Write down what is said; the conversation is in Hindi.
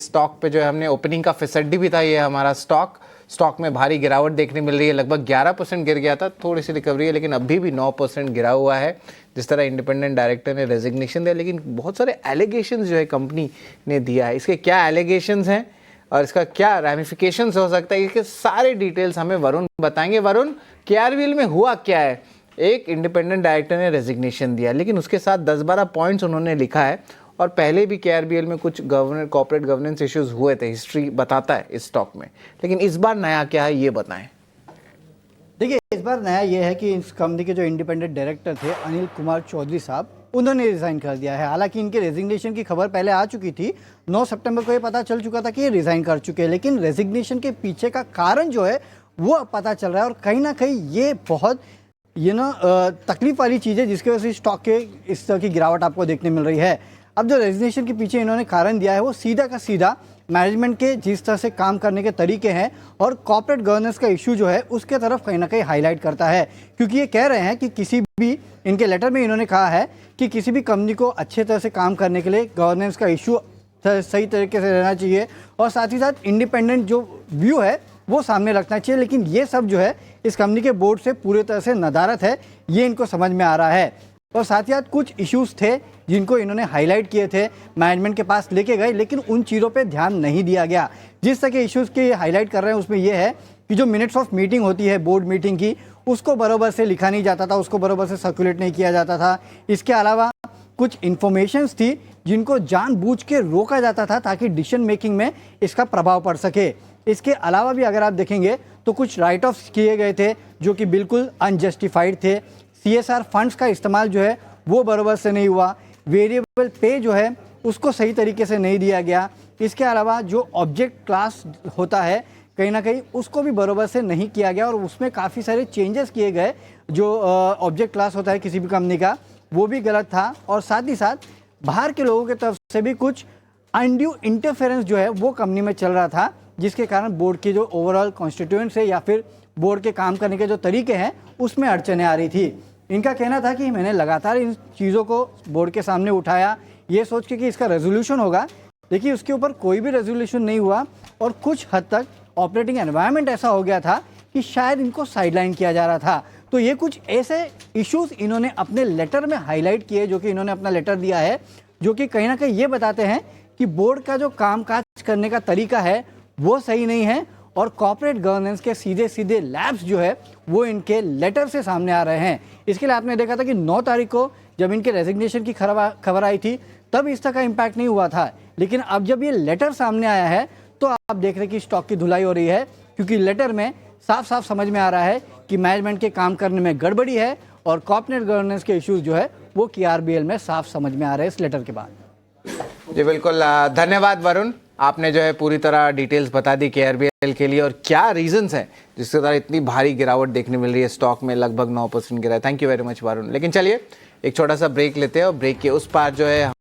स्टॉक पे जो है हमने ओपनिंग का फिसड्डी भी था, ये हमारा स्टॉक में भारी गिरावट देखने मिल रही है। लगभग 11% गिर गया था, थोड़ी सी रिकवरी है, लेकिन अभी भी 9% गिरा हुआ है। जिस तरह इंडिपेंडेंट डायरेक्टर ने रेजिग्नेशन दिया, लेकिन बहुत सारे एलिगेशंस जो है कंपनी ने दिया है। इसके क्या एलिगेशंस हैं और इसका क्या रैमिफिकेशंस हो सकता है, इसके सारे डिटेल्स हमें वरुण बताएंगे। वरुण, केआरबीएल में हुआ क्या है? एक इंडिपेंडेंट डायरेक्टर ने रेजिग्नेशन दिया, लेकिन उसके साथ 10-12 पॉइंट्स उन्होंने लिखा है, और पहले भी केआरबीएल में कुछ कॉर्पोरेट गवर्नेंस इश्यूज हुए थे, हिस्ट्री बताता है इस स्टॉक में। लेकिन इस बार नया क्या है, ये बताएं। देखिए, इस बार नया ये है कि इस कंपनी के जो इंडिपेंडेंट डायरेक्टर थे अनिल कुमार चौधरी साहब, उन्होंने रिज़ाइन कर दिया है। हालांकि इनके रेजिग्नेशन की खबर पहले आ चुकी थी, 9 सितंबर को ये पता चल चुका था कि ये रिज़ाइन कर चुके हैं, लेकिन रेजिग्नेशन के पीछे का कारण जो है वो अब पता चल रहा है। और कहीं ना कहीं ये बहुत तकलीफ वाली चीज़ है, जिसकी वजह से स्टॉक के इस तरह की गिरावट आपको देखने मिल रही है। अब जो रेजिग्नेशन के पीछे इन्होंने कारण दिया है वो सीधा का सीधा मैनेजमेंट के जिस तरह से काम करने के तरीके हैं और कॉर्पोरेट गवर्नेंस का इशू जो है उसके तरफ कहीं ना कहीं हाईलाइट करता है। क्योंकि ये कह रहे हैं कि किसी भी, इनके लेटर में इन्होंने कहा है कि किसी भी कंपनी को अच्छे तरह से काम करने के लिए गवर्नेंस का इशू सही तरीके से रहना चाहिए, और साथ ही साथ इंडिपेंडेंट जो व्यू है वो सामने रखना चाहिए। लेकिन ये सब जो है इस कंपनी के बोर्ड से पूरी तरह से नदारत है, ये इनको समझ में आ रहा है। और साथ ही साथ कुछ इश्यूज थे जिनको इन्होंने हाईलाइट किए थे, मैनेजमेंट के पास लेके गए, लेकिन उन चीज़ों पे ध्यान नहीं दिया गया। जिस तरह के इश्यूज़ के हाईलाइट कर रहे हैं उसमें यह है कि जो मिनट्स ऑफ मीटिंग होती है बोर्ड मीटिंग की, उसको बराबर से लिखा नहीं जाता था, उसको बराबर से सर्कुलेट नहीं किया जाता था। इसके अलावा कुछ इन्फॉर्मेशंस थी जिनको जानबूझ के रोका जाता था ताकि डिसीजन मेकिंग में इसका प्रभाव पड़ सके। इसके अलावा भी अगर आप देखेंगे तो कुछ राइट ऑफ्स किए गए थे जो कि बिल्कुल अनजस्टिफाइड थे। सीएसआर फंड्स का इस्तेमाल जो है वो बराबर से नहीं हुआ। वेरिएबल पे जो है उसको सही तरीके से नहीं दिया गया। इसके अलावा जो ऑब्जेक्ट क्लास होता है कहीं ना कहीं उसको भी बराबर से नहीं किया गया, और उसमें काफ़ी सारे चेंजेस किए गए। जो ऑब्जेक्ट क्लास होता है किसी भी कंपनी का, वो भी गलत था। और साथ ही साथ बाहर के लोगों की तरफ से भी कुछ अनड्यू इंटरफेरेंस जो है वो कंपनी में चल रहा था, जिसके कारण बोर्ड की जो ओवरऑल कॉन्स्टिट्यूएंट्स है या फिर बोर्ड के काम करने के जो तरीके हैं उसमें अड़चनें आ रही थी। इनका कहना था कि मैंने लगातार इन चीज़ों को बोर्ड के सामने उठाया ये सोच के कि इसका रेजोल्यूशन होगा, लेकिन उसके ऊपर कोई भी रेजोल्यूशन नहीं हुआ, और कुछ हद तक ऑपरेटिंग एनवायरनमेंट ऐसा हो गया था कि शायद इनको साइडलाइन किया जा रहा था। तो ये कुछ ऐसे इश्यूज इन्होंने अपने लेटर में हाईलाइट किए, जो कि इन्होंने अपना लेटर दिया है, जो कि कहीं ना कहीं ये बताते हैं कि बोर्ड का जो कामकाज करने का तरीका है वो सही नहीं है, और कॉर्पोरेट गवर्नेंस के सीधे सीधे लैब्स जो है वो इनके लेटर से सामने आ रहे हैं। इसके लिए आपने देखा था कि 9 तारीख को जब इनके रेजिग्नेशन की खबर आई थी तब इस तरह का इम्पैक्ट नहीं हुआ था, लेकिन अब जब ये लेटर सामने आया है तो आप देख रहे हैं कि स्टॉक की धुलाई हो रही है, क्योंकि लेटर में साफ साफ समझ में आ रहा है कि मैनेजमेंट के काम करने में गड़बड़ी है, और कॉर्पोरेट गवर्नेंस के इश्यूज जो है वो केआरबीएल में साफ समझ में आ रहे हैं इस लेटर के बाद। जी बिल्कुल, धन्यवाद वरुण, आपने जो है पूरी तरह डिटेल्स बता दी केआरबीएल के लिए और क्या रीजंस हैं जिसके द्वारा इतनी भारी गिरावट देखने मिल रही है, स्टॉक में लगभग 9% गिरा है। Thank you very much Varun. लेकिन चलिए एक छोटा सा ब्रेक लेते हैं, और ब्रेक के उस पार जो है